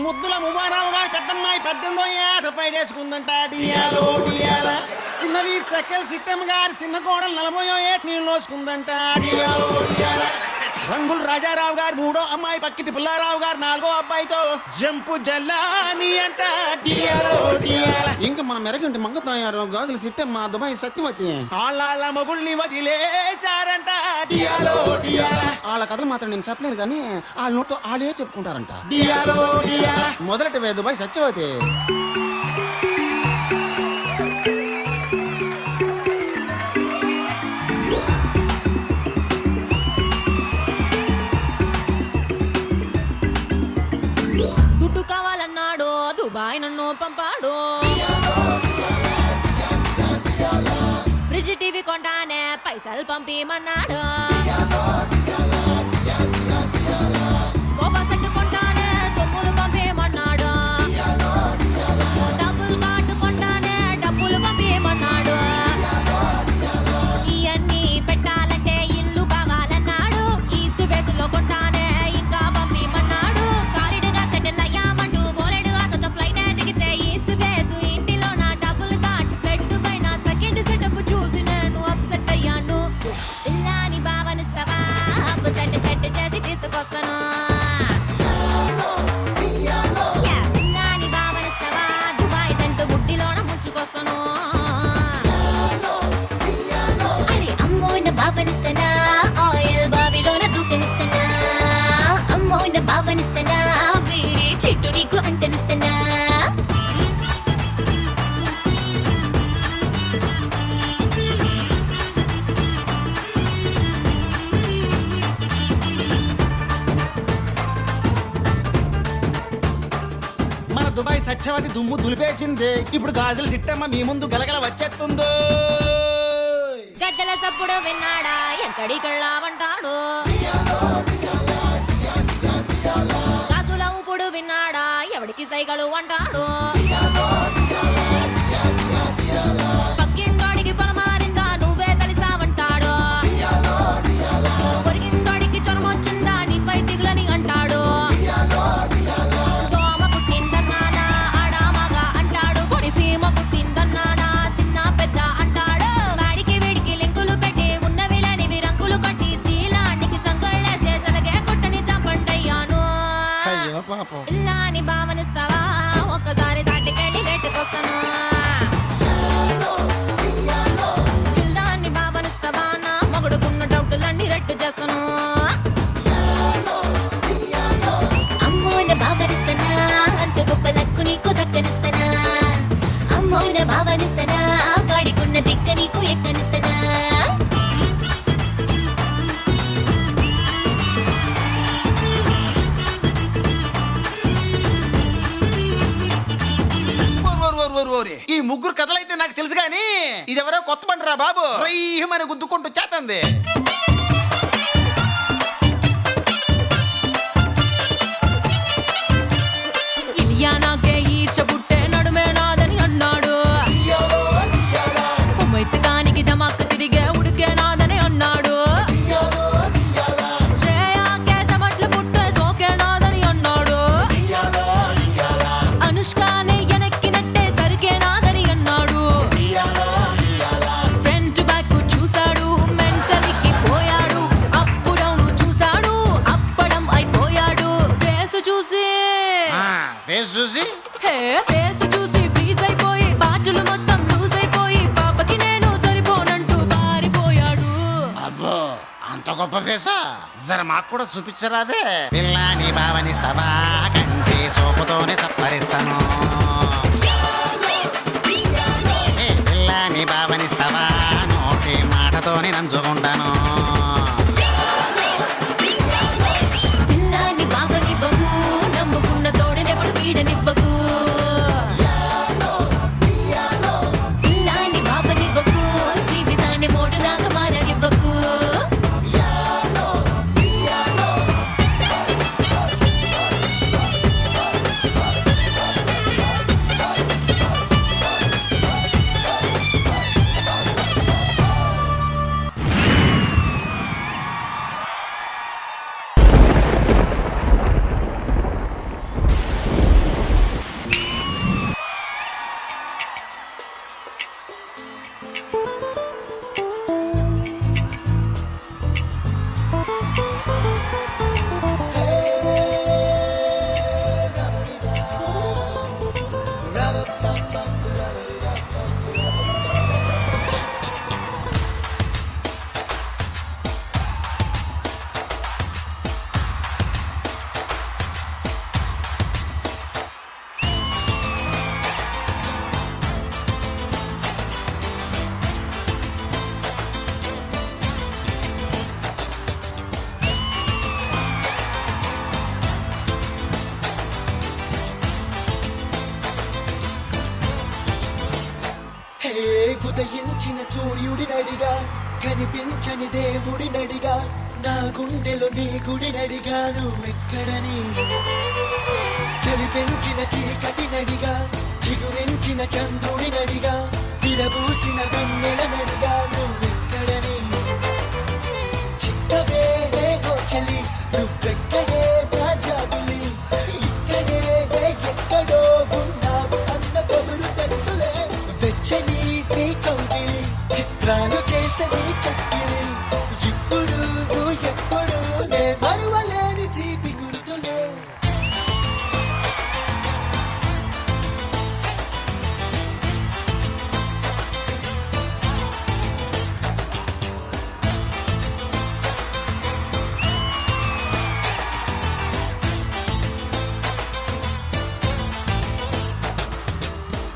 ముద్దుల మువ్వారావు గారు పెద్దమ్మాయి 18వ ఏట పైడేసుకుందంట డియాలో డియాల. చిన్నవి సకల్ సిట్టమ్మ గారి చిన్న కోడలు 40వ ఏట నీళ్ళు నోసుకుందంట డియాలో డియాల. రంగులు రాజారావు గారు 3వ అమ్మాయి పక్కిటి పుల్లారావు గారు 4వ అబ్బాయితో జంపు జల్లాని అంట డియాలో డియాల. ఇంకా మన మెరగంటి మంగతాయారు గాజులు సిట్టమ్మ దుబాయ్ సత్యవతి వాళ్ళ మొగుల్ని వదిలేశారంట డియాలో డియాల. వాళ్ళ కథలు మాత్రం నేను చెప్పలేను కానీ వాళ్ళ నోటితో వాళ్ళే చెప్పుకుంటారంట డియాలో డియాల. మొదలటి వే దుబాయ్ సత్యవతి. దుడ్డు కావాలన్నాడు దుబాయ్ నన్ను పంపాడు. ఫ్రిడ్జ్ టీవీ కొంటానే పైసలు పంపిమన్నాడు. సోఫా సెట్ కొంటానే సొమ్ములు పంపిమన్నాడు. డబ్బులు కార్డు కొంటానే డబ్బులు పంపిమన్నాడు. ఇవన్నీ పెట్టాలంటే ఇల్లు కావాలన్నాడు. ఈస్ట్ వేస్ట్ లో కొంటానే ఇంకా పంపిమన్నాడు. సాలిడ్ గా సెటిల్ అయ్యామంటూ బోలెడు ఆశతో ఫ్లైట్ దిగితే ఈస్ట్ వేస్ట్ ఇంటిలో నా డబ్బులు కార్డు పెట్టుబైన సెకండ్ సెటప్ చూసి నేను అప్సెట్ అయ్యాను. పిల్లాని భావనిస్తావా అప్పు సెట్ చేసి తీసుకొస్తాను. పిల్లాని భావనిస్తావా దుబాయ్ సెంటు బుట్టిలోన ముంచుకొస్తాను. అరే అమ్మోయిన భావనిస్తానా ఆయిల్ బావిలోన దూకనిస్తానా. అమ్మోయిన భావనిస్తానా వేడి చెట్టు నీకు అంటనిస్తానా. మన దుబాయ్ సత్యవతి దుమ్ము దులిపేసింది. ఇప్పుడు గాజులు సిట్టమ్మ మీ ముందు గలగల వచ్చేస్తుందో. గద్దెల తప్పుడు విన్నాడా ఎక్కడికెళ్ళావంటాడు. గాజుల ఊపుడు విన్నాడా ఎవడికి సైగలు అంటాడు. పక్కింటోడికి పొలమారిందా నువ్వే తెలిసావంటాడు. పొరిగింటోడికి జ్వరమొచ్చిందా నీపై దిగులని అంటాడు. దోమ పుట్టిందన్నానా ఆడామగా అంటాడు. కొనిసీమ పుట్టిందన్నానా చిన్న పెద్ద అంటాడు. వాడికి వీడికి లింకులు పెట్టి ఉన్నవి లేనివి రంగులు కొట్టి శీలానికి సంకళ్ళేసే తనకే కొట్టని చంపండయ్యాను. అయ్యో పాపం. ఇల్లాని భావనిస్తావా ఒక్కసారి సాటికెళ్ళి లెట్టుకొస్తాను. ఇల్లాని భావనిస్తావా నా మొగుడుకున్న డౌటులన్నీ రెట్టు చేస్తాను. అమ్మోయిన భావనిస్తానా అంత గొప్ప లక్కు నీకు దక్కనిస్తానా. అమ్మోయిన భావనిస్తానా వాడికున్న దిక్క నీకు ఎక్కనిస్తానా. ఈ ముగ్గురు కథలైతే నాకు తెలుసు గాని ఇదెవరో కొత్త బండరా బాబు. రయ్యమని గుద్దుకుంటూ చేతంది. ఇలియానాకే ఈర్ష పుట్టే నడుమే నాదని అన్నాడు. మైతకానికి దమాక్ తిరిగే ఉడికే నాదని అన్నాడు. శ్రేయాకే సమట్లు పుట్టే సోకే నాదని అన్నాడు. అనుష్కానే ఎనక్కినట్టే సరికే నాదని అన్నాడు. ఫ్రంట్ బ్యాక్ చూశాడు మెంటలికి పోయాడు. అప్ డౌన్ చూశాడు అప్పడం అయిపోయాడు. ఫేస్ చూసి ఫేస్ చూసి ఫేస్ చూసి ఫ్రీజ్ అయిపోయి బాచులు మొత్తం లూజ్ అయిపోయి పాపకి నేను సరిపోనంటూ పారిపోయాడు. అబ్బో అంత గొప్ప ఫేసా? జర మాకు కూడా చూపించరాదే. పిల్లాని భావనిస్తావా కంటి సోపుతోనే సప్పరిస్తాను. ఏ పిల్లాని భావనిస్తావా నోటి మాటతోనే నంచుకుంటాను. పిల్లాని బావనివ్వకు నమ్ముకున్న తోడనెప్పుడు వీడనివ్వకు. పిల్లాని బావనివ్వకు జీవితాన్ని మోడులాగా మారనివ్వకు. ఉదయించిన సూర్యుడినడిగా కనిపించని దేవుడినడిగా నా గుండెలో నీ గుడినడిగా నువ్వెక్కడని చలిపెంచిన చీకటినడిగా చిగురించిన చంద్రుడినడిగా విరబూసిన వెన్నెలనడిగా నువ్వెక్కడని చిట్టవే చలి నువ్వెక్కడే నా జాబిలి ఇక్కడే ఎక్కడో ఉన్నావు అన్న కబురు తెలుసులే వెచ్చని నీ కౌగిలి చిత్రాలు చేసని చక్కిలి ఇప్పుడు ఎప్పుడు నే మరువలేని తీపి గుర్తులే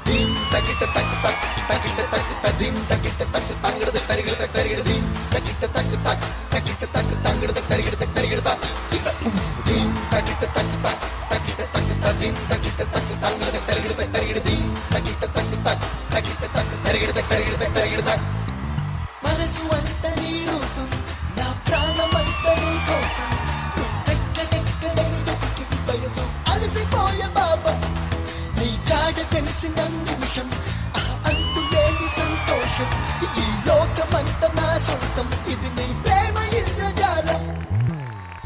దిం తకిట తక్ తక్ తకిట తక్ తదిం తకిట తక్ తంగడ తరిగడ తరిగడ దిం తకిట తక్ తక్ తకిట తక్ తంగడ తరిగడ తరిగడ ఇక దిం తకిట తక్ తక్ తకిట తక్ తదిం తకిట తక్ తంగడ తరిగడ తరిగడ దిం తకిట తక్ తక్ తకిట తక్ తరిగడ తరిగడ మనసు అంత నీ రూపం నా ప్రాణమంత నీ కోసం ఎక్కడెక్కడని వెతికి వయసు అలసిపోయే బాబా నీ జాడ తెలిసిన నిమిషం అంతులేని సంతోషం ఈ లోకమంత నా సొంతం ఇది నీ ప్రేమ ఇంద్రజాలం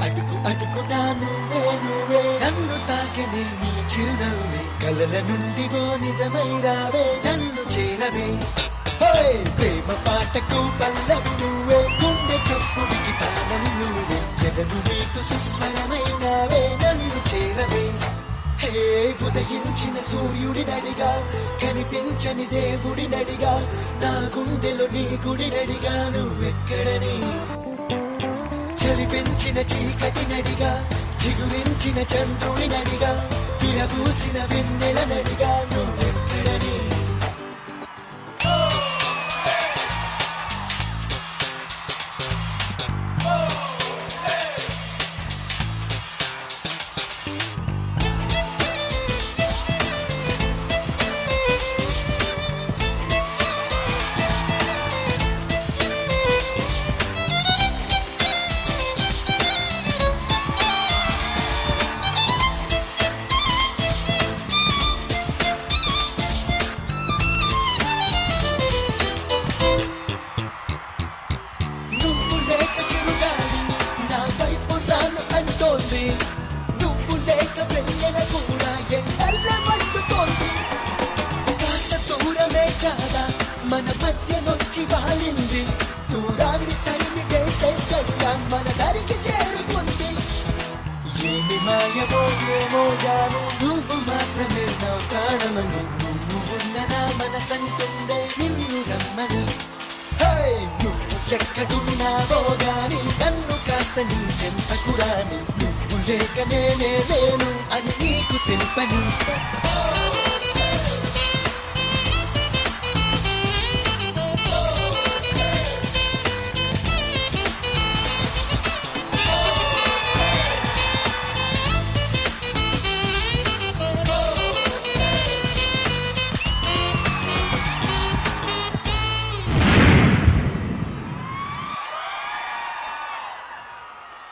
అడుగు అడుగు నా నువ్వే నన్ను తాకనే నీ చిరునవ్వే కలల నుండి ఓ నిజమై రావే నన్ను చేరవే హోయ్ ప్రేమ పాటకు పల్లవి నువ్వే గుండె చప్పుడికి తాళం నువ్వే ఎదను నీకు సుస్వరమైనవే నన్ను చేరవే హే ఉదయించిన సూర్యుడినడిగా కనిపించని దేవుడినడిగా నా గుండెలో నీ గుడినడిగా నువ్వెక్కడని చలిపెంచిన చీకటినడిగా చిగురించిన చంద్రుడినడిగా విరబూసిన వెన్నెలనడిగా నువ్వెక్కడని నువ్వు లేక చిరుగాలి నా వైపు రాను అంటోంది నువ్వు లేక వెన్నెల కూడా ఎండల్ల మండుతోంది కాస్త దూరమే కాదా మన మధ్యనొచ్చి వాలింది దూరాన్ని తరిమి వేసే కరుణ మన దరికి చేరుకుంది ఏమి మాయమో ఏమో గాను నువ్వు మాత్రమే నా ప్రాణమని నువ్వు ఉన్న నా మనసంటుందే నిన్ను రమ్మని హై నువ్వు ఎక్కడున్నావో గాని నన్ను కాస్త నీ చెంతకు రాని నువ్వు లేక నేనే లేను అని నీకు తెలుపని